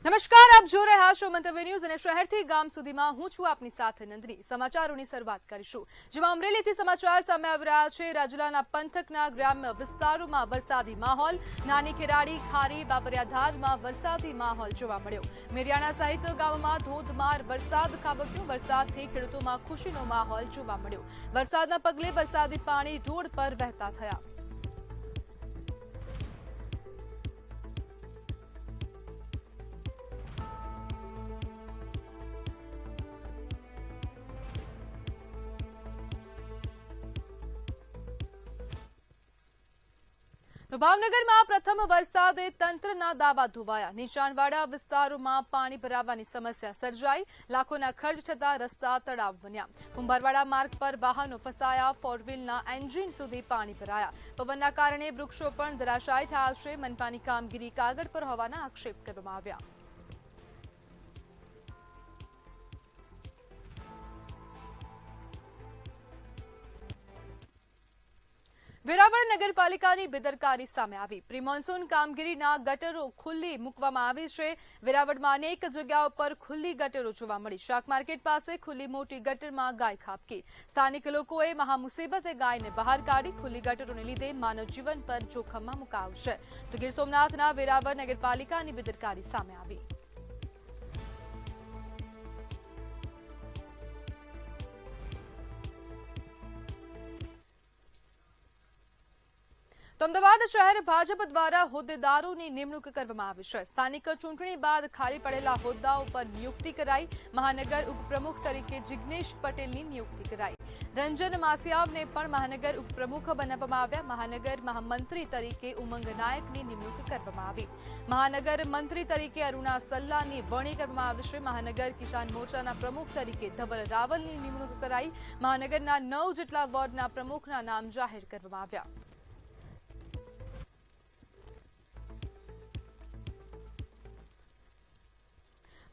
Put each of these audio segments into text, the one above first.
નમસ્કાર, આપ જો રહ્યા છો મંતવ્ય ન્યૂઝ અને શહેરથી ગામ સુધીમાં હું છું આપની સાથે નંદની। સમાચારોની શરૂઆત કરીશું, જેમાં અમરેલીથી સમાચાર સામે આવી રહ્યા છે। રાજુલાના પંથકના ગ્રામ્ય વિસ્તારોમાં વરસાદી માહોલ। નાની ખેરાડી, ખારી, બાબરિયાધારમાં વરસાદી માહોલ જોવા મળ્યો। મેરિયાણા સહિત ગામમાં ધોધમાર વરસાદ ખાબક્યો। વરસાદથી ખેડૂતોમાં ખુશીનો માહોલ જોવા મળ્યો। વરસાદના પગલે વરસાદી પાણી રોડ પર વહેતા થયા। તો ભાવનગરમાં પ્રથમ વરસાદે તંત્રના દાવા ધોવાયા। નીચાણવાળા વિસ્તારોમાં પાણી ભરાવાની સમસ્યા સર્જાઈ। લાખોના ખર્ચ થતા રસ્તા તળાવ બન્યા। કુંભારવાડા માર્ગ પર વાહનો ફસાયા। ફોર વ્હીલના એન્જિન સુધી પાણી ભરાયા। પવનના કારણે વૃક્ષો પણ ધરાશાયી થયા છે। મનપાની કામગીરી કાગળ પર હોવાના આક્ષેપ કરવામાં આવ્યા। વેરાવળ નગરપાલિકાની બેદરકારી સામે આવી। પ્રી મોન્સૂન કામગીરીના ગટરો ખુલ્લી મૂકવામાં આવી છે। વેરાવળમાં અનેક જગ્યાઓ પર ખુલ્લી ગટરો જોવા મળી। શાક માર્કેટ પાસે ખુલ્લી મોટી ગટરમાં ગાય ખાબકી। સ્થાનિક લોકોએ મહામુસીબતે ગાયને બહાર કાઢી। ખુલ્લી ગટરોને લીધે માનવ જીવન પર જોખમમાં મુકાયું છે। તો ગીર સોમનાથના વેરાવળ નગરપાલિકાની બેદરકારી સામે આવી। તો અમદાવાદ શહેર ભાજપ દ્વારા હોદ્દેદારોની નિમણૂક કરવામાં આવી છે। સ્થાનિક ચૂંટણી બાદ ખાલી પડેલા હોદ્દાઓ પર નિયુક્તિ કરાઈ। મહાનગર ઉપપ્રમુખ તરીકે જિગ્નેશ પટેલની નિયુક્તિ કરાઈ। રંજન માસિયાવને પણ મહાનગર ઉપપ્રમુખ બનાવવામાં આવ્યા। મહાનગર મહામંત્રી તરીકે ઉમંગ નાયકની નિમણૂક કરવામાં આવી। મહાનગર મંત્રી તરીકે અરુણા સલ્લાની વરણી કરવામાં આવી છે। મહાનગર કિસાન મોરચાના પ્રમુખ તરીકે ધવલ રાવલની નિમણૂક કરાઈ। મહાનગરના 9 જેટલા વોર્ડના પ્રમુખના નામ જાહેર કરવામાં આવ્યા।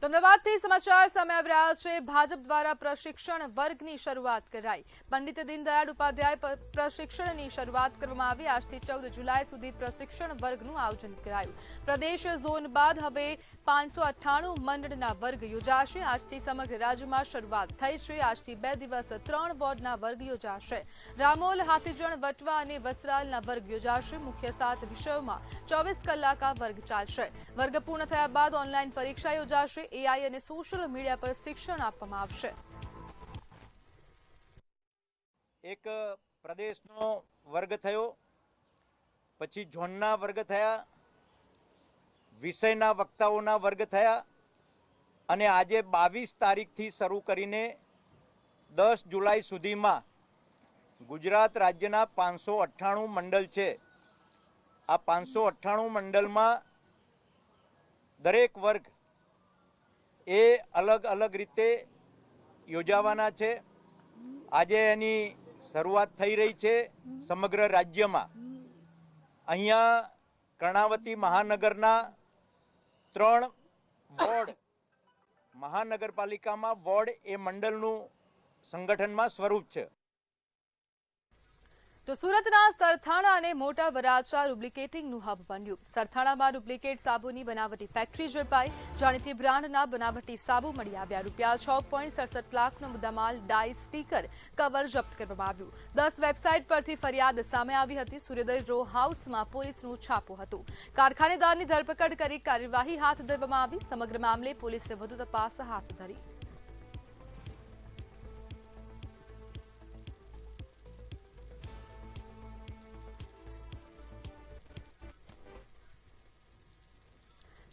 તો અમદાવાદથી સમાચાર સામે આવી રહ્યા છે। ભાજપ દ્વારા પ્રશિક્ષણ વર્ગની શરૂઆત કરાઈ। પંડિત દીનદયાળ ઉપાધ્યાય પ્રશિક્ષણની શરૂઆત કરવામાં આવી। આજથી 14 જુલાઈ સુધી પ્રશિક્ષણ વર્ગનું આયોજન કરાયું। પ્રદેશ ઝોન બાદ હવે 598 મંડળના વર્ગ યોજાશે। આજથી સમગ્ર રાજ્યમાં શરૂઆત થઈ છે। આજથી 2 દિવસ 3 વોર્ડના વર્ગ યોજાશે। રામોલ, હાથીજણ, વટવા અને વસ્ત્રાલના વર્ગ યોજાશે। મુખ્ય 7 વિષયોમાં 24 કલાક આ વર્ગ ચાલશે। વર્ગ પૂર્ણ થયા બાદ ઓનલાઈન પરીક્ષા યોજાશે। એઆઈ અને સોશિયલ મીડિયા પર શિક્ષણ આપવામાં આવશે। એક પ્રદેશનો વર્ગ થયો, પછી ઝોનના વર્ગ થયા, વિષયના વક્તાઓના વર્ગ થયા અને આજે 22 તારીખથી શરૂ કરીને 10 જુલાઈ સુધીમાં ગુજરાત રાજ્યના 598 મંડળ છે। આ 598 મંડળમાં દરેક વર્ગ એ અલગ અલગ રીતે યોજાવાના છે। આજે એની શરૂઆત થઈ રહી છે સમગ્ર રાજ્યમાં। અહીંયા કર્ણાવતી મહાનગરના 3 વોર્ડ, મહાનગરપાલિકામાં વોર્ડ એ મંડળનું સંગઠનમાં સ્વરૂપ છે। તો સુરતના સરથાણા અને મોટા વરાછા ડુપ્લિકેટિંગનું હબ બન્યું। સરથાણામાં ડુપ્લિકેટ સાબુની બનાવટી ફેક્ટરી ઝડપાઈ। જાણીતી બ્રાન્ડના બનાવટી સાબુ મળી આવ્યા। ₹6.67 લાખનો મુદ્દામાલ, ડાય, સ્ટીકર, કવર જપ્ત કરવામાં આવ્યું। 10 વેબસાઇટ પરથી ફરિયાદ સામે આવી હતી। સૂર્યોદય રો હાઉસમાં પોલીસનું છાપું હતું। કારખાનેદારની ધરપકડ કરી કાર્યવાહી હાથ ધરવામાં આવી। સમગ્ર મામલે પોલીસે વધુ તપાસ હાથ ધરી।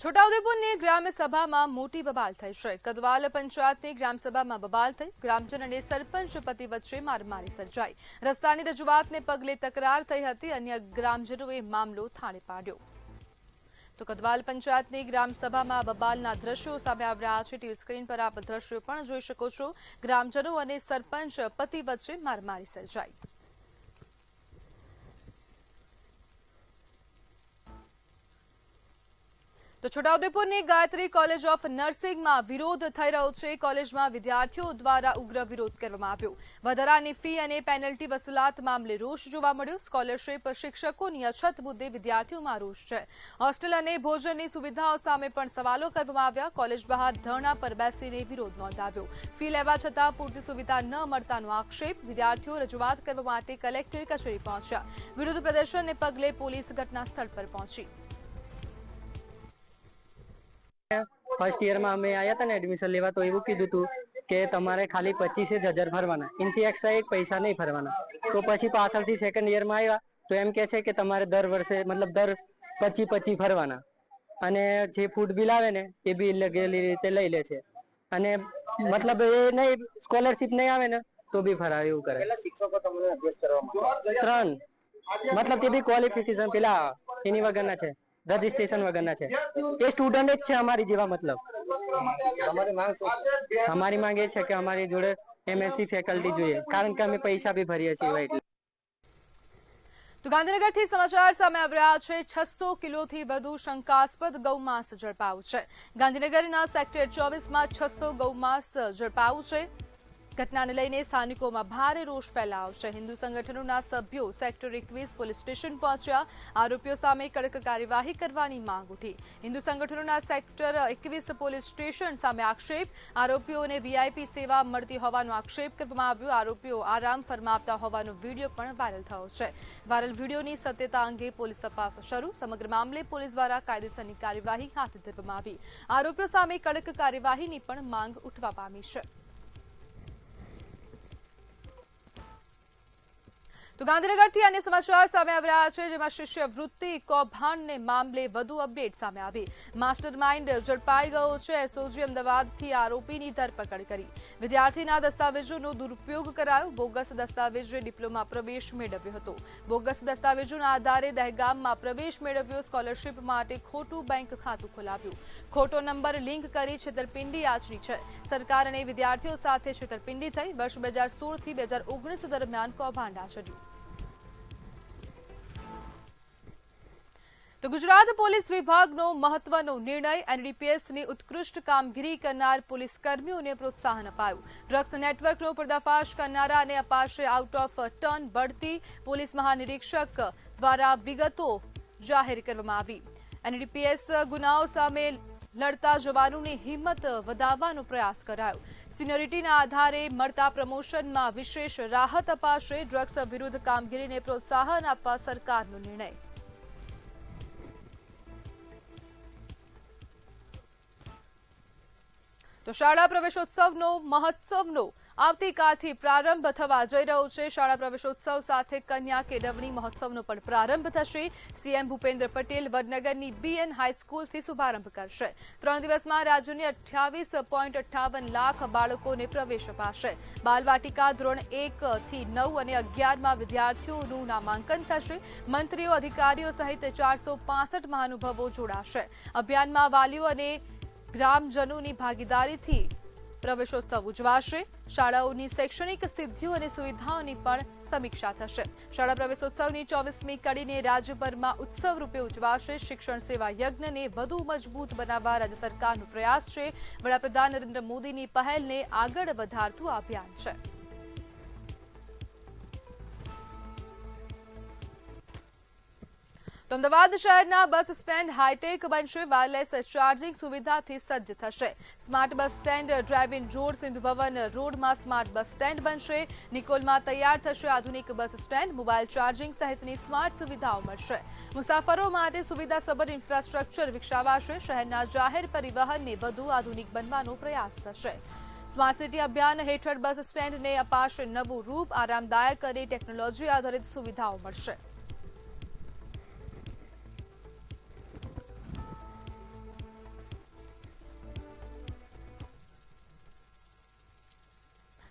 છોટાઉદેપુરની ગ્રામ્ય સભામાં મોટી બબાલ થઈ છે। કદવાલ પંચાયતની ગ્રામસભામાં બબાલ થઈ। ગ્રામજન અને સરપંચ પતિ વચ્ચે મારામારી સર્જાઈ। રસ્તાની રજૂઆતને પગલે તકરાર થઈ હતી। અન્ય ગ્રામજનોએ મામલો થાળે પાડ્યો। તો કદવાલ પંચાયતની ગ્રામસભામાં બબાલના દ્રશ્યો સામે આવી રહ્યા છે। ટીવી સ્ક્રીન પર આપ દ્રશ્યો પણ જોઈ શકો છો। ગ્રામજનો અને સરપંચ પતિ વચ્ચે મારામારી સર્જાઈ। તો છોટાઉદેપુરની ગાયત્રી કોલેજ ઓફ નર્સિંગમાં વિરોધ થઈ રહ્યો છે. કોલેજમાં વિદ્યાર્થીઓ દ્વારા ઉગ્ર વિરોધ કરવામાં આવ્યો. વધારાની ફી અને પેનલ્ટી વસૂલાત મામલે રોષ જોવા મળ્યો. સ્કોલરશીપ શિક્ષકોની અછત મુદ્દે વિદ્યાર્થીઓમાં રોષ છે. હોસ્ટેલ અને ભોજનની સુવિધાઓ સામે પણ સવાલો કરવામાં આવ્યા. કોલેજ બહાર ધરણા પર બેસીને વિરોધ નોંધાવ્યો. ફી લેવા છતાં પૂરતી સુવિધા ન મળતાનો આક્ષેપ. વિદ્યાર્થીઓ રજૂઆત કરવા માટે કલેક્ટર કચેરી પહોંચ્યા. વિરોધ પ્રદર્શનને પગલે પોલીસ ઘટના સ્થળ પર પહોંચી. ફર્સ્ટ યરમાં અમે આવ્યા હતા ને એડમિશન લેવા, તો એવું કીધું હતું કે તમારે ખાલી 25,000 ભરવાના, એનાથી એક્સ્ટ્રા એક પૈસા નહીં ભરવાના. તો પછી પાછળથી સેકન્ડ યરમાં આવ્યા તો એમ કે છે કે તમારે દર વર્ષે મતલબ દર 25 ભરવાના, અને જે ફૂડ બિલ આવે ને એ બી લગેલી રીતે લઈ લે છે. અને મતલબ એ નહીં, સ્કોલરશીપ નહીં આવે ને તો બી ભરાવે એવું કરે. શિક્ષકો તમને અભ્યાસ કરવામાં 3 મતલબ તે બી ક્વોલિફિકેશન પેલા એની વગરના છે, રજીસ્ટ્રેશન વગરના છે. એ સ્ટુડન્ટ જ છે અમારી જેવા. મતલબ તમારી માંગ શું છે? અમારી માંગ એ છે કે અમારી જોડે MSc ફેકલ્ટી જોઈએ, કારણ કે અમે પૈસા બી ભરીએ છીએ. એટલે તો ગાંધીનગરથી સમાચાર સામે આવી રહ્યા છે. 600 કિલોથી વધુ શંકાસ્પદ ગૌમાંસ ઝડપાયું છે. ગાંધીનગરના સેક્ટર 24માં 600 ગૌમાંસ ઝડપાયું છે. ઘટનાને લઈને સ્થાનિકોમાં ભારે રોષ ફેલાયો છે. હિન્દુ સંગઠનોના સભ્યો સેક્ટર 21 પોલીસ સ્ટેશન પહોંચ્યા. આરોપીઓ સામે કડક કાર્યવાહી કરવાની માંગ ઉઠી. હિન્દુ સંગઠનોના સેક્ટર 21 પોલીસ સ્ટેશન સામે આક્ષેપ. આરોપીઓને VIP સેવા મળતી હોવાનો આક્ષેપ કરવામાં આવ્યો. આરોપીઓ આરામ ફરમાવતા હોવાનો વિડીયો પણ વાયરલ થયો છે. વાયરલ વિડીયોની સત્યતા અંગે પોલીસ તપાસ શરૂ. સમગ્ર મામલે પોલીસ દ્વારા કાયદેસરની કાર્યવાહી હાથ ધરવામાં આવી. આરોપીઓ સામે કડક કાર્યવાહીની પણ માંગ ઉઠવા પામી છે. તો ગાંધીનગરથી અન્ય સમાચાર સામે આવી રહ્યા છે, જેમાં શિષ્યવૃત્તિ કૌભાંડને મામલે વધુ અપડેટ સામે આવી. માસ્ટર માઇન્ડ ઝડપાઈ ગયો છે. SOG અમદાવાદથી આરોપીની ધરપકડ કરી. વિદ્યાર્થીના દસ્તાવેજોનો દુરુપયોગ કરાયો. બોગસ દસ્તાવેજે ડિપ્લોમા પ્રવેશ મેળવ્યો હતો. બોગસ દસ્તાવેજોના આધારે દહેગામમાં પ્રવેશ મેળવ્યો. સ્કોલરશીપ માટે ખોટું બેંક ખાતું ખોલાવ્યું. ખોટો નંબર લિંક કરી છેતરપિંડી આચરી છે. સરકાર અને વિદ્યાર્થીઓ સાથે છેતરપિંડી થઈ. વર્ષ 2016થી 2019 દરમિયાન કૌભાંડ આચર્યું. તો ગુજરાત પોલીસ વિભાગનો મહત્વનો નિર્ણય. NDPSની ઉત્કૃષ્ટ કામગીરી કરનાર પોલીસ કર્મીઓને પ્રોત્સાહન અપાયું. ડ્રગ્સ નેટવર્કનો પર્દાફાશ કરનારાને અપાશે આઉટ ઓફ ટર્ન બઢતી. પોલીસ મહાનિરીક્ષક દ્વારા વિગતો જાહેર કરવામાં આવી. NDPS ગુનાઓ સામે લડતા જવાનોની હિંમત વધારવાનો પ્રયાસ કરાયો. સિનિયોરિટીના આધારે મળતા પ્રમોશનમાં વિશેષ રાહત અપાશે. ડ્રગ્સ વિરુદ્ધ કામગીરીને પ્રોત્સાહન આપવા સરકારનો નિર્ણય. તો શાળા પ્રવેશોત્સવનો મહોત્સવનો આવતીકાલથી પ્રારંભ થવા જઈ રહ્યો છે. શાળા પ્રવેશોત્સવ સાથે કન્યા કેળવણી મહોત્સવનો પણ પ્રારંભ થશે. CM ભૂપેન્દ્ર પટેલ વડનગરની BN હાઈસ્કૂલથી શુભારંભ કરશે. 3 દિવસમાં રાજ્યની 28.58 લાખ બાળકોને પ્રવેશ અપાશે. બાલવાટિકા ધોરણ 1 થી 9 અને 11માં વિદ્યાર્થીઓનું નામાંકન થશે. મંત્રીઓ, અધિકારીઓ સહિત 465 મહાનુભાવો જોડાશે. અભિયાનમાં વાલીઓ અને ગ્રામજનોની ભાગીદારીથી પ્રવેશોત્સવ ઉજવાશે. શાળાઓની શૈક્ષણિક સિદ્ધિઓ અને સુવિધાઓની પણ સમીક્ષા થશે. શાળા પ્રવેશોત્સવની 24મી કડીને રાજ્યભરમાં ઉત્સવ રૂપે ઉજવાશે. શિક્ષણ સેવા યજ્ઞને વધુ મજબૂત બનાવવા રાજ્ય સરકારનો પ્રયાસ છે. વડાપ્રધાન નરેન્દ્ર મોદીની પહેલને આગળ વધારતું આ અભિયાન છે. તો અમદાવાદ શહેરના બસ સ્ટેન્ડ હાઈટેક બનશે. વાયરલેસ ચાર્જિંગ સુવિધાથી સજ્જ થશે. Smart bus stand drive in road Sindhu Bhavan રોડમાં સ્માર્ટ બસ સ્ટેન્ડ બનશે. નિકોલમાં તૈયાર થશે આધુનિક બસ સ્ટેન્ડ. મોબાઈલ ચાર્જિંગ સહિતની સ્માર્ટ સુવિધાઓ મળશે. મુસાફરો માટે સુવિધાસભર ઇન્ફ્રાસ્ટ્રક્ચર વિકસાવાશે. શહેરના જાહેર પરિવહનને વધુ આધુનિક બનવાનો પ્રયાસ થશે. સ્માર્ટ સિટી અભિયાન હેઠળ બસ સ્ટેન્ડને અપાશે નવું રૂપ. આરામદાયક અને ટેકનોલોજી આધારિત સુવિધાઓ મળશે.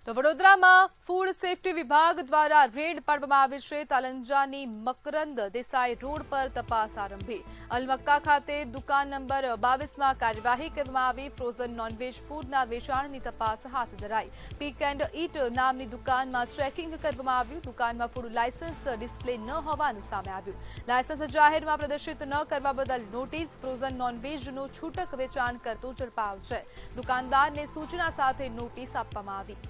તો તો વડોદરામાં ફૂડ સેફટી વિભાગ દ્વારા રેડ પાડવામાં આવી છે. તાલંજાની મકરંદ દેસાઈ રોડ પર તપાસ આરંભી. અલમક્કા ખાતે દુકાન નંબર 22માં કાર્યવાહી કરવામાં આવી. ફ્રોઝન નોનવેજ ફૂડના વેચાણની તપાસ હાથ ધરાઈ. પીક એન્ડ ઈટ નામની દુકાનમાં ચેકિંગ કરવામાં આવ્યું. દુકાનમાં ફૂડ લાયસન્સ ડિસ્પ્લે ન હોવાનું સામે આવ્યું. લાયસન્સ જાહેરમાં પ્રદર્શિત ન કરવા બદલ નોટિસ. ફ્રોઝન નોનવેજનું છૂટક વેચાણ કરતો ઝડપાયો છે. દુકાનદારને સૂચના સાથે નોટિસ આપવામાં આવી.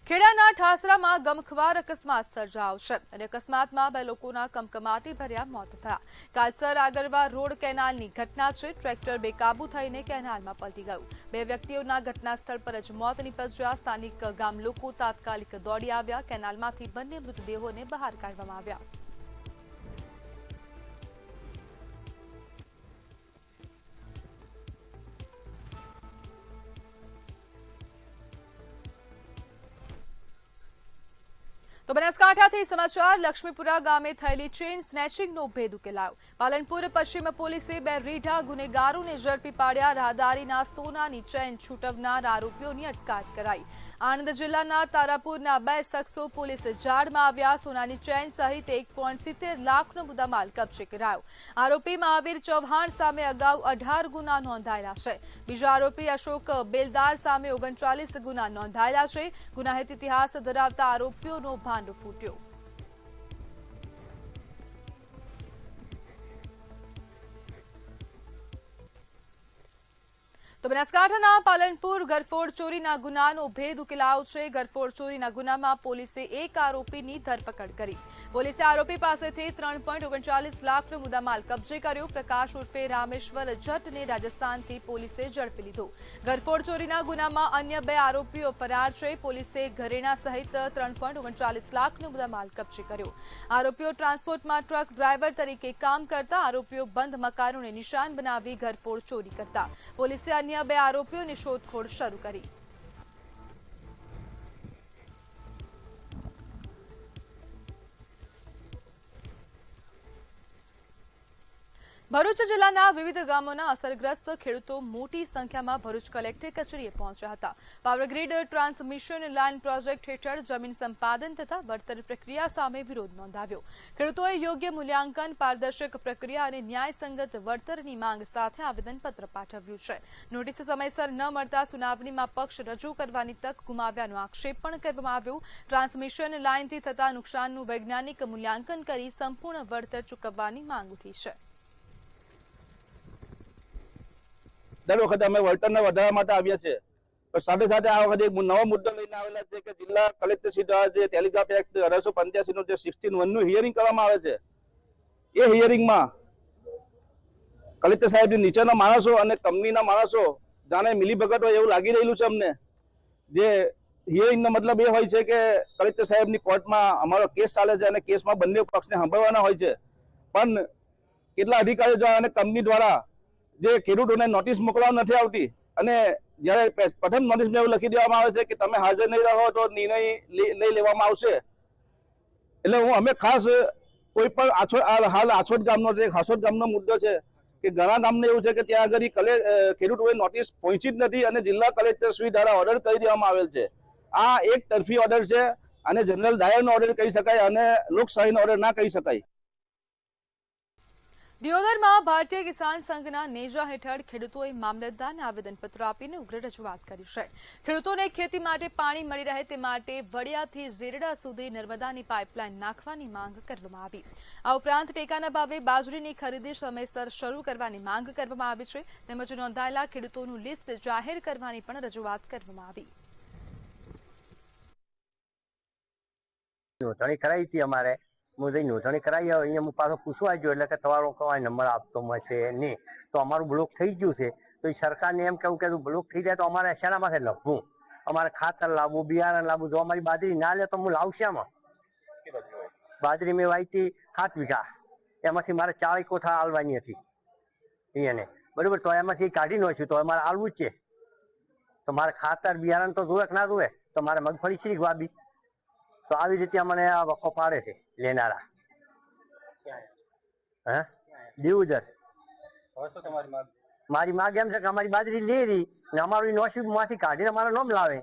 ખેડાના ઠાસરામાં ગમખ્વાર અકસ્માત સર્જાયો છે અને અકસ્માતમાં 2 લોકોના કમકમાટી ભર્યા મોત થયા. કાલસર આગરવા રોડ કેનાલની ઘટના છે. ટ્રેક્ટર બેકાબુ થઈને કેનાલમાં પલટી ગયું. 2 વ્યક્તિઓના ઘટના સ્થળ પર જ મોત નીપજ્યા. સ્થાનિક ગામ લોકો તાત્કાલિક દોડી આવ્યા. કેનાલમાંથી બંને મૃતદેહોને બહાર કાઢવામાં આવ્યા. તો બનાસકાંઠાથી સમાચાર. લક્ષ્મીપુરા ગામે થયેલી ચેઇન સ્નેચિંગનો ભેદ ઉકેલાયો. પાલનપુર પશ્ચિમ પોલીસે 2 રીઢા ગુનેગારોને ઝડપી પાડ્યા. રાહદારીના સોનાની ચેઇન છૂટવનાર આરોપીઓની અટકાયત કરાઈ. આણંદ જિલ્લાના તારાપુરના 2 શખ્સો પોલીસ જાળમાં આવ્યા. સોનાની ચેઇન સહિત 1.70 લાખનો મુદ્દામાલ કબજે કરાયો. આરોપી મહાવીર ચૌહાણ સામે અગાઉ 18 ગુના નોંધાયેલા છે. બીજા આરોપી અશોક બેલદાર સામે 39 ગુના નોંધાયેલા છે. ગુનાહિત ઇતિહાસ ધરાવતા આરોપીઓનો ભાંડો ફૂટ્યો. તો બનાસકાંઠાના પાલનપુર ઘરફોડ ચોરીના ગુનાનો ભેદ ઉકેલાયો છે. ઘરફોડ ચોરીના ગુનામાં પોલીસે 1 આરોપીની ધરપકડ કરી. પોલીસે આરોપી પાસેથી 3.39 લાખનો મુદ્દામાલ કબજે કર્યો. પ્રકાશ ઉર્ફે રામેશ્વર જટને રાજસ્થાનથી પોલીસે ઝડપી લીધો. ઘરફોડ ચોરીના ગુનામાં અન્ય 2 આરોપીઓ ફરાર છે. પોલીસે ઘરેણા સહિત 3.39 લાખનો મુદ્દામાલ કબજે કર્યો. આરોપીઓ ટ્રાન્સપોર્ટમાં ટ્રક ડ્રાઈવર તરીકે કામ કરતા. આરોપીઓ બંધ મકાનોને નિશાન બનાવી ઘરફોડ ચોરી કરતા. પોલીસે અન્ય 2 આરોપીઓની શોધખોળ શરૂ કરી. ભરૂચ જિલ્લાના વિવિધ ગામોના અસરગ્રસ્ત ખેડૂતો મોટી સંખ્યામાં ભરૂચ કલેક્ટર કચેરીએ પહોંચ્યા હતા. પાવરગ્રીડ ટ્રાન્સમિશન લાઇન પ્રોજેક્ટ હેઠળ જમીન સંપાદન તથા વળતર પ્રક્રિયા સામે વિરોધ નોંધાવ્યો. ખેડૂતોએ યોગ્ય મૂલ્યાંકન, પારદર્શક પ્રક્રિયા અને ન્યાયસંગત વળતરની માંગ સાથે આવેદનપત્ર પાઠવ્યું છે. નોટિસ સમયસર ન મળતા સુનાવણીમાં પક્ષ રજૂ કરવાની તક ગુમાવ્યાનો આક્ષેપ પણ કરવામાં આવ્યો. ટ્રાન્સમિશન લાઇનથી થતા નુકસાનનું વૈજ્ઞાનિક મૂલ્યાંકન કરી સંપૂર્ણ વળતર ચૂકવવાની માંગ ઉઠી છે. દર વખતે અમે વળતરને વધારવા માટે આવ્યા છે, પણ સાથે સાથે આ વખતે એક નવો મુદ્દો લઈને આવેલા છે કે જિલ્લા કલેક્ટરશ્રી દ્વારા જે ટેલિગ્રાફ એક્ટ 1885 નું જે 16(1) નું હિયરિંગ કરવામાં આવે છે, એ હિયરિંગમાં કલેક્ટર સાહેબની નીચેના માણસો અને કંપનીના માણસો જાણે મિલીભગત હોય એવું લાગી રહેલું છે અમને. જે હિયરિંગનો મતલબ એ હોય છે કે કલેક્ટર સાહેબની કોર્ટમાં અમારો કેસ ચાલે છે અને કેસમાં બંને પક્ષને સાંભળવાના હોય છે, પણ કેટલા અધિકારીઓ દ્વારા અને કંપની દ્વારા જે ખેડૂતોને નોટિસ મોકલવામાં નથી આવતી અને જ્યારે પ્રથમ નોટિસમાં એવું લખી દેવામાં આવે છે કે તમે હાજર નહીં રહો તો નિર્ણય લઈ લેવામાં આવશે. એટલે અમે ખાસ કોઈ પણ હાલ આછોડ ગામનો છે, હાસોદ ગામનો મુદ્દો છે કે ઘણા ગામને એવું છે કે ત્યાં આગળ ખેડૂતોએ નોટિસ પહોંચી જ નથી અને જિલ્લા કલેક્ટર શ્રી દ્વારા ઓર્ડર કરી દેવામાં આવેલ છે. આ એક તરફી ઓર્ડર છે અને જનરલ ડાયરનો ઓર્ડર કહી શકાય અને લોકશાહીનો ઓર્ડર ના કહી શકાય. દિયોદરમાં ભારતીય કિસાન સંઘના નેજા હેઠળ ખેડૂતોએ મામલતદારને આવેદનપત્ર આપીને ઉગ્ર રજૂઆત કરી છે. ખેડૂતોને ખેતી માટે પાણી મળી રહે તે માટે વડિયાથી ઝેરડા સુધી નર્મદાની પાઇપલાઇન નાખવાની માંગ કરવામાં આવી. આ ઉપરાંત ટેકાના ભાવે બાજરીની ખરીદી સમયસર શરૂ કરવાની માંગ કરવામાં આવી છે. તેમજ નોંધાયેલા ખેડૂતોનું લિસ્ટ જાહેર કરવાની પણ રજૂઆત કરવામાં આવી. નોંધણી કરાવી હતી અમારે, હું જઈ નોંધણી કરાવી અહીંયા હું પાછો પૂછવા ગયો એટલે કે તમારો કોઈ નંબર આપતો મળશે નહીં, તો અમારું બ્લોક થઈ ગયું છે. તો એ સરકારને એમ કેવું કે બ્લોક થઈ જાય તો અમારે શેનામાંથી લખવું, અમારે ખાતર લાવવું, બિયારણ લાવવું. જો અમારી બાજરી ના લે તો હું લાવશે આમાં. બાજરી મેં વાવી હતી 7 વીઘા, એમાંથી મારે 40 કોથળા આલવાની હતી એને, બરાબર. તો એમાંથી કાઢી નાખ્યું તો અમારે આલવું જ છે. તો મારે ખાતર બિયારણ તો જોવે કે ના જોવે, તો મારે મગફળી શ્રી વાવી. તો આવી રીતે અમને આ વખો પાડે છે લેનારા. હા, દીવદર હવે શું તમારી માંગ? મારી માંગ એમ છે કે અમારી બાજરી લે રહી ને અમારું નસીબ માંથી કાઢીને અમારા નામ લાવે.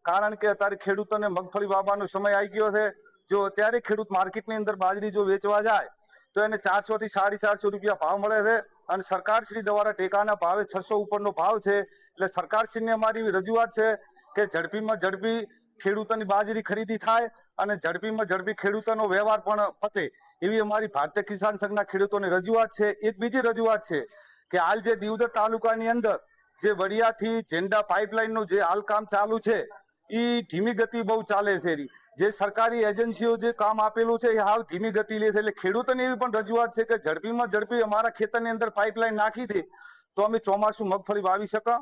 કારણ કે અત્યારે ખેડૂતોને મગફળી વાવવાનો સમય આવી ગયો છે. જો અત્યારે ખેડૂત માર્કેટની અંદર બાજરી જો વેચવા જાય તો એને 400 થી 450 રૂપિયા ભાવ મળે છે અને સરકારશ્રી દ્વારા ટેકાના ભાવે 600 ઉપરનો ભાવ છે. એટલે સરકારશ્રીને અમારી રજૂઆત છે કે ઝડપીમાં ઝડપી ખેડૂતોની બાજરી ખરીદી થાય અને ઝડપીમાં ઝડપી ખેડૂતોનો વ્યવહાર પણ પતે એવી અમારી ભારતીય કિસાન સંઘના ખેડૂતોની રજૂઆત છે. એક બીજી રજૂઆત છે કે હાલ જે દીવદર તાલુકાની અંદર જે વડિયાથી ઝેંડા પાઇપલાઇનનું જે હાલ કામ ચાલુ છે એ ધીમી ગતિ બહુ ચાલે છે. જે સરકારી એજન્સીઓ જે કામ આપેલું છે એ હાવ ધીમી ગતિ લે છે. એટલે ખેડૂતોની એવી પણ રજૂઆત છે કે ઝડપીમાં ઝડપી અમારા ખેતરની અંદર પાઇપલાઇન નાખી દે તો અમે ચોમાસું મગફળી વાવી શકા.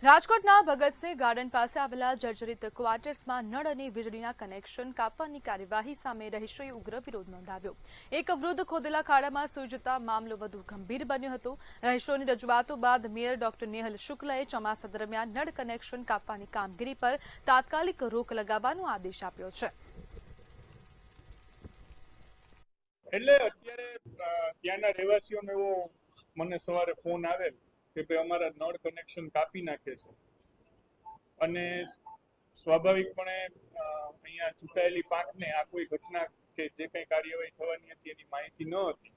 રાજકોટના ભગતસિંહ ગાર્ડન પાસે આવેલા જર્જરિત ક્વાર્ટર્સમાં નળ અને વીજળીના કનેક્શન કાપવાની કાર્યવાહી સામે રહીશોએ ઉગ્ર વિરોધ નોંધાવ્યો. એક વૃદ્ધ ખોદેલા ખાડામાં સૂઈ જતા મામલો વધુ ગંભીર બન્યો હતો. રહીશોની રજૂઆતો બાદ મેયર ડોક્ટર નેહલ શુક્લએ ચોમાસા દરમિયાન નળ કનેક્શન કાપવાની કામગીરી પર તાત્કાલિક રોક લગાવવાનો આદેશ આપ્યો છે. એટલે અત્યારે ત્યાંના રહેવાસીઓનો એવો મને સવારે ફોન આવેલ કે ભાઈ અમારા નળ કનેક્શન કાપી નાખે છે અને સ્વાભાવિકપણે અહીંયા ચૂંટાયેલી પાંખને આ કોઈ ઘટના કે જે કંઈ કાર્યવાહી થવાની હતી એની માહિતી ન હતી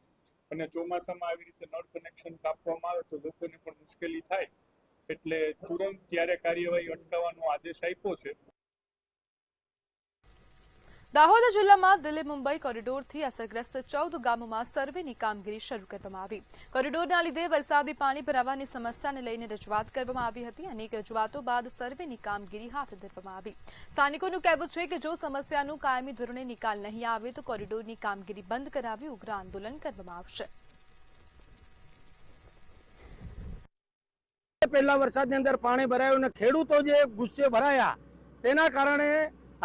અને ચોમાસામાં આવી રીતે નળ કનેક્શન કાપવામાં આવે તો લોકોને પણ મુશ્કેલી થાય એટલે તુરંત ત્યારે કાર્યવાહી અટકાવવાનો આદેશ આપ્યો છે. દાહોદ જિલ્લામાં દિલ્હી મુંબઈ કોરિડોરથી અસરગ્રસ્ત 14 ગામોમાં સર્વેની કામગીરી શરૂ કરવામાં આવી. કોરિડોરના લીધે વરસાદી પાણી ભરાવાની સમસ્યાને લઈને રજૂઆત કરવામાં આવી હતી. અનેક રજૂઆતો બાદ સર્વેની કામગીરી હાથ ધરવામાં આવી. સ્થાનિકોનું કહેવું છે કે જો સમસ્યાનું કાયમી ધોરણે નિકાલ નહીં આવે તો કોરિડોરની કામગીરી બંધ કરાવી ઉગ્ર આંદોલન કરવામાં આવશે. પહેલા વરસાદની અંદર પાણી ભરાયું અને ખેડૂતો જે ગુસ્સે ભરાયા તેના કારણે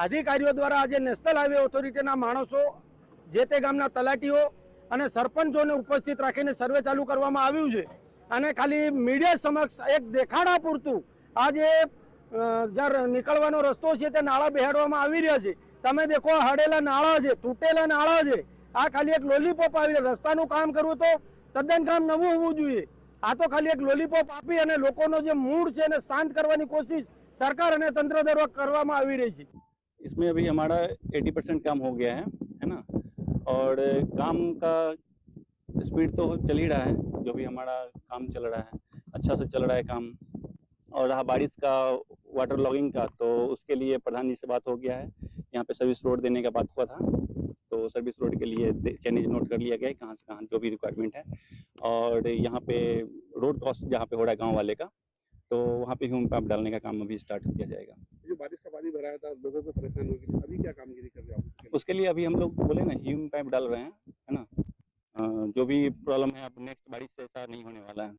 અધિકારીઓ દ્વારા આજે નેશનલ હાઈવે ઓથોરિટીના માણસો જે તે ગામના તલાટીઓ અને સરપંચોને ઉપસ્થિત રાખીને સર્વે ચાલુ કરવામાં આવ્યું છે અને ખાલી મીડિયા સમક્ષ એક દેખાડા પૂરતું આ જે નીકળવાનો રસ્તો છે તે નાળા બેહાડવામાં આવી રહ્યા છે. તમે દેખો હડેલા નાળા છે, તૂટેલા નાળા છે. આ ખાલી એક લોલીપોપ આવી રસ્તાનું કામ કરવું તો તદ્દન કામ નવું હોવું જોઈએ. આ તો ખાલી એક લોલીપોપ આપી અને લોકોનો જે મૂડ છે એને શાંત કરવાની કોશિશ સરકાર અને તંત્ર દ્વારા કરવામાં આવી રહી છે. इसमें अभी हमारा 80% काम हो गया है ना, और काम का स्पीड तो चल ही रहा है. जो भी हमारा काम चल रहा है अच्छा से चल रहा है काम. और रहा बारिश का वाटर लॉगिंग का, तो उसके लिए प्रधान जी से बात हो गया है. यहाँ पे सर्विस रोड देने का बात हुआ था, तो सर्विस रोड के लिए चेंजेस नोट कर लिया गया है कहाँ से कहाँ जो भी रिक्वायरमेंट है. और यहाँ पे रोड क्रॉस जहाँ पे हो रहा है गाँव वाले का, तो वहाँ पे ह्यूमन पाइप डालने का काम अभी स्टार्ट किया जाएगा. जो बारिश का पानी भराया था लोगों को परेशानी होगी, अभी क्या कामगिरी कर रहे हो आप? उसके लिए अभी हम लोग बोले ना ह्यूमन पाइप डाल रहे हैं, है ना. जो भी प्रॉब्लम है अब नेक्स्ट बारिश से ऐसा नहीं होने वाला है.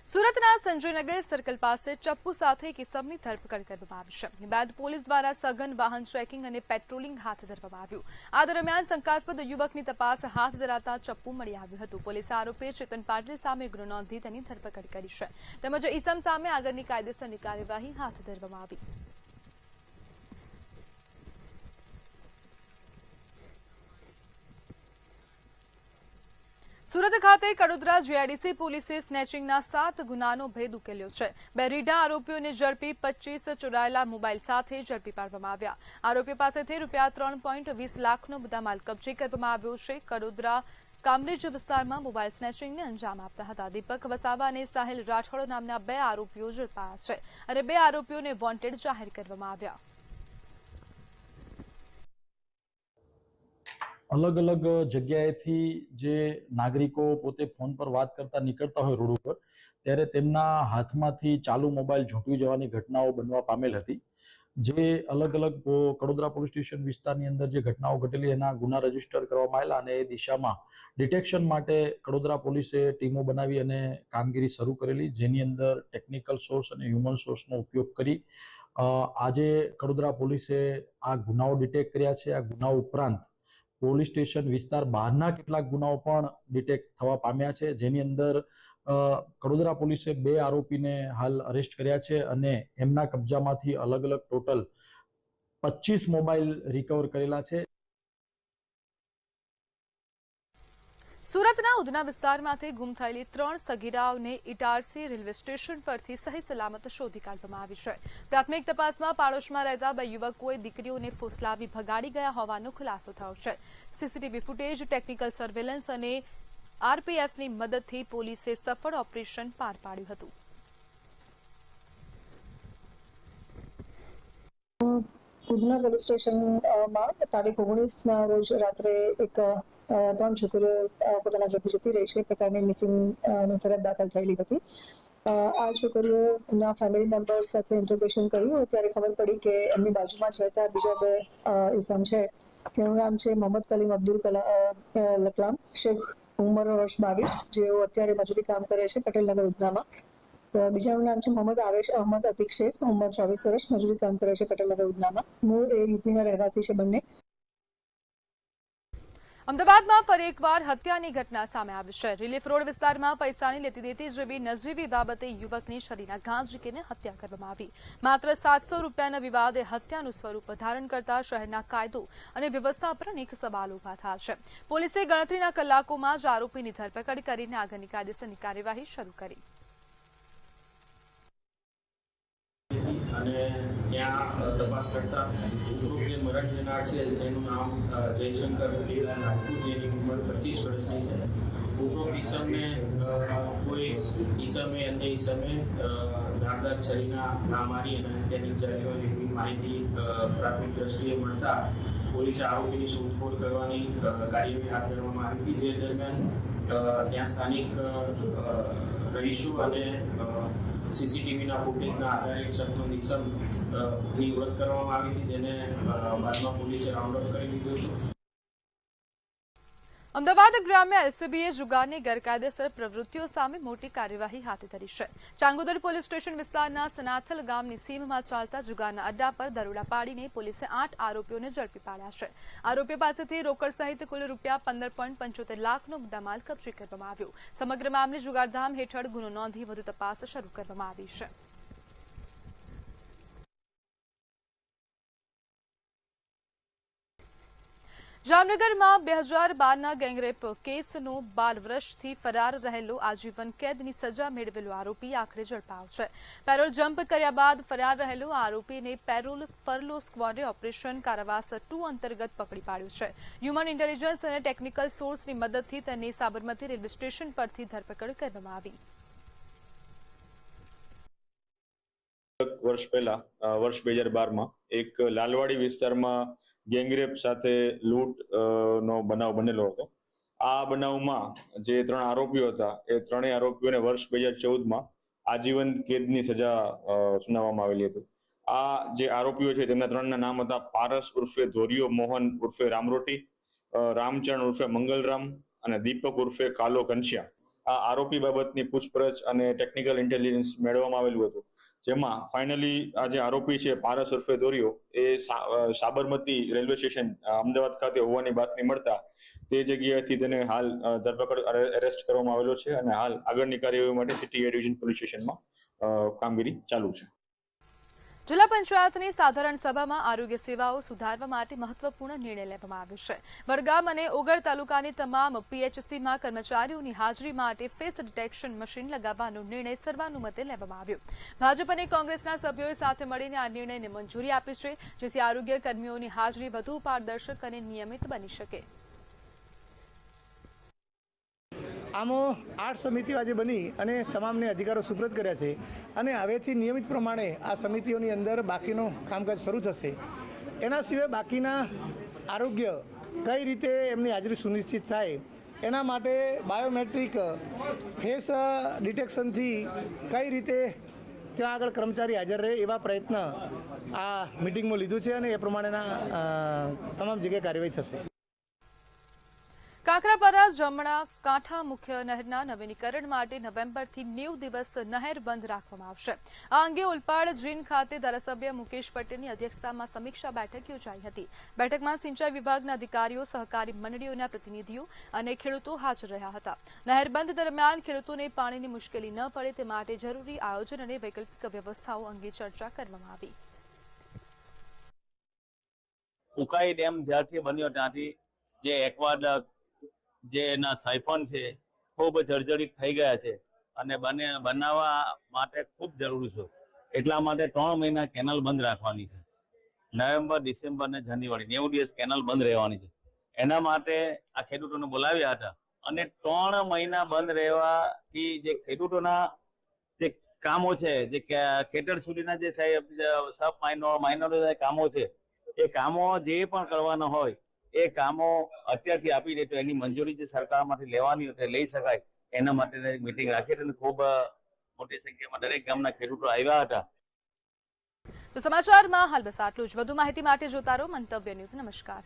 સુરતના સંજયનગર સર્કલ પાસે ચપ્પુ સાથે એક ઇસમની ધરપકડ કરવામાં આવી છે. બાદ પોલીસ દ્વારા સઘન વાહન ચેકિંગ અને પેટ્રોલિંગ હાથ ધરવામાં આવ્યું. આ દરમિયાન શંકાસ્પદ યુવકની તપાસ હાથ ધરાતા ચપ્પુ મળી આવ્યું હતું. પોલીસે આરોપી ચેતન પાટીલ સામે ગુનો નોંધી તેની ધરપકડ કરી છે. તેમજ ઇસમ સામે આગળની કાયદેસરની કાર્યવાહી હાથ ધરવામાં આવી. સુરત ખાતે કડોદરા જીઆઈડીસી પોલીસે સ્નેચિંગના 7 ગુનાનો ભેદ ઉકેલ્યો છે. 2 રીઢા આરોપીઓને ઝડપી 25 ચોરાયેલા મોબાઈલ સાથે ઝડપી પાડવામાં આવ્યા. આરોપીઓ પાસેથી ₹3.20 લાખનો મુદ્દામાલ કબજે કરવામાં આવ્યો છે. કડોદરા કામરેજ વિસ્તારમાં મોબાઈલ સ્નેચિંગને અંજામ આપતા હતા દીપક વસાવા અને સાહિલ રાઠોડ નામના 2 આરોપીઓ ઝડપાયા છે અને 2 આરોપીઓને વોન્ટેડ જાહેર કરવામાં આવ્યા. અલગ અલગ જગ્યાએથી જે નાગરિકો પોતે ફોન પર વાત કરતા નીકળતા હોય રોડ ઉપર, ત્યારે તેમના હાથમાંથી ચાલુ મોબાઈલ ઝૂંટવી જવાની ઘટનાઓ બનવા પામેલ હતી. જે અલગ અલગ કડોદરા પોલીસ સ્ટેશન વિસ્તારની અંદર જે ઘટનાઓ ઘટેલી એના ગુના રજીસ્ટર કરવામાં આવેલા અને એ દિશામાં ડિટેક્શન માટે કડોદરા પોલીસે ટીમો બનાવી અને કામગીરી શરૂ કરેલી, જેની અંદર ટેકનિકલ સોર્સ અને હ્યુમન સોર્સનો ઉપયોગ કરી આજે કડોદરા પોલીસે આ ગુનાઓ ડિટેક્ટ કર્યા છે. આ ગુનાઓ ઉપરાંત પોલીસ સ્ટેશન વિસ્તાર બહારના કેટલાક ગુનાઓ પણ ડિટેક્ટ થવા પામ્યા છે, જેની અંદર કડોદરા પોલીસે 2 આરોપીને હાલ અરેસ્ટ કર્યા છે અને એમના કબજામાંથી અલગ અલગ ટોટલ 25 મોબાઈલ રિકવર કરેલા છે. સુરતના ઉધના વિસ્તારમાંથી ગુમ થયેલી 3 સગીરાઓને ઇટારસી રેલવે સ્ટેશન પરથી સહી સલામત શોધી કાઢવામાં આવી છે. પ્રાથમિક તપાસમાં પાડોશમાં રહેતા 2 યુવકોએ દીકરીઓને ફોસલાવી ભગાડી ગયા હોવાનો ખુલાસો થયો છે. સીસીટીવી ફૂટેજ, ટેકનિકલ સર્વેલન્સ અને આરપીએફની મદદથી પોલીસે સફળ ઓપરેશન પાર પાડ્યું હતું. ઉધના પોલીસ સ્ટેશનમાં તારીખ 19ના રોજ રાત્રે એક 3 છોકરીઓ પોતાના ઘરથી જતી રહી છે પ્રકારની મિસિંગની ફરિયાદ દાખલ થયેલી હતી. આ છોકરીઓના ફેમિલી મેમ્બર્સ સાથે ઇન્ટરોગેશન કર્યું ત્યારે ખબર પડી કે એમની બાજુમાં જ રહેતા બીજા 2 ઇસમ છે. તેનું નામ છે મોહમ્મદ કલીમ અબ્દુલ લકલામ, શેખ ઉંમર વર્ષ 22, જેઓ અત્યારે મજૂરી કામ કરે છે પટેલનગર ઉધનામાં. બીજાનું નામ છે મોહમ્મદ આવેશ અહમદ અતિક શેખ, ઉંમર 24 વર્ષ, મજૂરી કામ કરે છે પટેલનગર ઉધનામાં. મૂળ એ યુપીના રહેવાસી છે બંને. અમદાવાદમાં ફરી એકવાર હત્યાની ઘટના સામે આવી છે. રિલીફ રોડ વિસ્તારમાં પૈસાની લેતી દેતી જેવી નજીવી બાબતે યુવકની શરીરના ઘા ઝીકીને હત્યા કરવામાં આવી. માત્ર 700 રૂપિયાના વિવાદે હત્યાનું સ્વરૂપ ધારણ કરતા શહેરના કાયદો અને વ્યવસ્થા પર અનેક સવાલો ઉભા થયા છે. પોલીસે ગણતરીના કલાકોમાં જ આરોપીની ધરપકડ કરીને આગળની કાયદેસરની કાર્યવાહી શરૂ કરી. અને ત્યાં તપાસ કરતા ઉપરોક્ત જે મરણ જનાર છે એનું નામ જયશંકર લીલા રાજપૂત, જેની ઉંમર 25 વર્ષની છે. ઉપરોક્ત ઈસમને કોઈ ઈસમે અન્ય ઈસમે ધારદાર છરીના ઘા મારી અને તેની જારીઓ એવી માહિતી પ્રાથમિક દ્રષ્ટિએ મળતા પોલીસે આરોપીની શોધખોળ કરવાની કાર્યવાહી હાથ ધરવામાં આવી હતી. જે દરમિયાન ત્યાં સ્થાનિક રહીશો અને સીસીટીવીના ફૂટેજના આધારે શખ્સનો ઇસમની ઓળખ કરવામાં આવી હતી, જેને બાદમાં પોલીસે રાઉન્ડ અપ કરી લીધો હતો. અમદાવાદ ગ્રામ્ય એલસીબીએ જુગારની ગેરકાયદેસર પ્રવૃત્તિઓ સામે મોટી કાર્યવાહી હાથ ધરી છે. ચાંગોદર પોલીસ સ્ટેશન વિસ્તારના સનાથલ ગામની સીમમાં ચાલતા જુગારના અડ્ડા પર દરોડા પાડીને પોલીસે 8 આરોપીઓને ઝડપી પાડ્યા છે. આરોપીઓ પાસેથી રોકડ સહિત કુલ રૂપિયા 15.75 લાખનો મુદ્દામાલ કબજે કરવામાં આવ્યો. સમગ્ર મામલે જુગારધામ હેઠળ ગુનો નોંધી વધુ તપાસ શરૂ કરવામાં આવી છે. જામનગરમાં 2012ના ગેંગરેપ કેસનો 12 વર્ષથી ફરાર રહેલો આજીવન કેદની સજા મેળવેલો આરોપી આખરે ઝડપાયો છે. પેરોલ જમ્પ કર્યા બાદ ફરાર રહેલો આરોપીને પેરોલ ફરલો સ્ક્વોડે ઓપરેશન કારાવાસ 2 અંતર્ગત પકડી પાડ્યો છે. હ્યુમન ઇન્ટેલિજન્સ અને ટેકનિકલ સોર્સની મદદથી તેની સાબરમતી રેલવે સ્ટેશન પરથી ધરપકડ કરવામાં આવી. વર્ષ પહેલા વર્ષ 2012માં એક લાલવાડી વિસ્તારમાં ગેંગરેપ સાથે લૂંટ નો બનાવ બનેલો હતો. આ બનાવમાં જે 3 આરોપીઓ હતા એ 3 આરોપીઓને વર્ષ 2014માં આજીવન કેદની સજા સુનાવવામાં આવેલી હતી. આ જે આરોપીઓ છે તેમના 3ના નામ હતા પારસ ઉર્ફે ધોરિયો મોહન ઉર્ફે રામરોટી, રામચરણ ઉર્ફે મંગલરામ અને દીપક ઉર્ફે કાલો ઘનશ્યામ. આ આરોપી બાબતની પૂછપરછ અને ટેકનિકલ ઇન્ટેલિજન્સ મેળવવામાં આવેલું હતું, જેમાં ફાઇનલી આ જે આરોપી છે પારસ ઉર્ફે ધોરિયો એ સાબરમતી રેલવે સ્ટેશન અમદાવાદ ખાતે હોવાની બાતમી મળતા તે જગ્યાએથી તેને હાલ ધરપકડ એરેસ્ટ કરવામાં આવેલો છે અને હાલ આગળની કાર્યવાહી માટે સિટી એ ડિવિઝન પોલીસ સ્ટેશનમાં કામગીરી ચાલુ છે. જિલ્લા પંચાયતની સાધારણ સભામાં આરોગ્ય સેવાઓ સુધારવા માટે મહત્વપૂર્ણ નિર્ણય લેવામાં આવ્યો છે. વડગામ અને ઓગળ તાલુકાની તમામ પીએચસીમાં કર્મચારીઓની હાજરી માટે ફેસ ડિટેક્શન મશીન લગાવવાનો નિર્ણય સર્વાનુમતે લેવામાં આવ્યો. ભાજપ અને કોંગ્રેસના સભ્યોએ સાથે મળીને આ નિર્ણયને મંજૂરી આપી છે, જેથી આરોગ્ય કર્મીઓની હાજરી વધુ પારદર્શક અને નિયમિત બની શકે. આમાં 8 સમિતિઓ આજે બની અને તમામને અધિકારો સુપ્રત કર્યા છે અને હવેથી નિયમિત પ્રમાણે આ સમિતિઓની અંદર બાકીનું કામકાજ શરૂ થશે. એના સિવાય બાકીના આરોગ્ય કઈ રીતે એમની હાજરી સુનિશ્ચિત થાય એના માટે બાયોમેટ્રિક ફેસ ડિટેક્શનથી કઈ રીતે ત્યાં આગળ કર્મચારી હાજર રહે એવા પ્રયત્ન આ મિટિંગમાં લીધું છે અને એ પ્રમાણેના તમામ જગ્યાએ કાર્યવાહી થશે. કાંકરાપારા જમણા કાંઠા મુખ્ય નહેરના નવીનીકરણ માટે નવેમ્બરથી 90 દિવસ નહેર બંધ રાખવામાં આવશે. આ અંગે ઓલપાડ જીન ખાતે ધારાસભ્ય મુકેશ પટેલની અધ્યક્ષતામાં સમીક્ષા બેઠક યોજાઈ હતી. બેઠકમાં સિંચાઈ વિભાગના અધિકારીઓ, સહકારી મંડળીઓના પ્રતિનિધિઓ અને ખેડૂતો હાજર રહ્યા હતા. નહેર બંધ દરમિયાન ખેડૂતોને પાણીની મુશ્કેલી ન પડે તે માટે જરૂરી આયોજન અને વૈકલ્પિક વ્યવસ્થાઓ અંગે ચર્ચા કરવામાં આવી. ઉકાઈ ડેમ જ્યારથી બન્યો ત્યાંથી જે એક્વાડક્ટ જે એના સાયફોન છે ખૂબ જર્જરિત થઈ ગયા છે અને બનાવવા માટે ખૂબ જરૂરી છે. એટલા માટે 3 મહિના કેનાલ બંધ રાખવાની છે. નવેમ્બર, ડિસેમ્બર અને જાન્યુઆરી 90 દિવસ કેનાલ બંધ રહેવાની છે. એના માટે આ ખેડૂતોને બોલાવ્યા હતા અને 3 મહિના બંધ રહેવાથી જે ખેડૂતોના જે કામો છે, જે ખેતર સુધીના જે સબ માઇનોર કામો છે, એ કામો જે પણ કરવાના હોય એ કામો અત્યારથી આપી દે તો એની મંજૂરી જે સરકારમાંથી લેવાની હોય લઈ શકાય. એના માટે મીટિંગ રાખી હતી અને ખૂબ મોટી સંખ્યામાં દરેક ગામના ખેડૂતો આવ્યા હતા. તો સમાચારમાં હાલ બસ આટલું જ. વધુ માહિતી માટે જોતા રહો મંતવ્ય ન્યૂઝ. નમસ્કાર.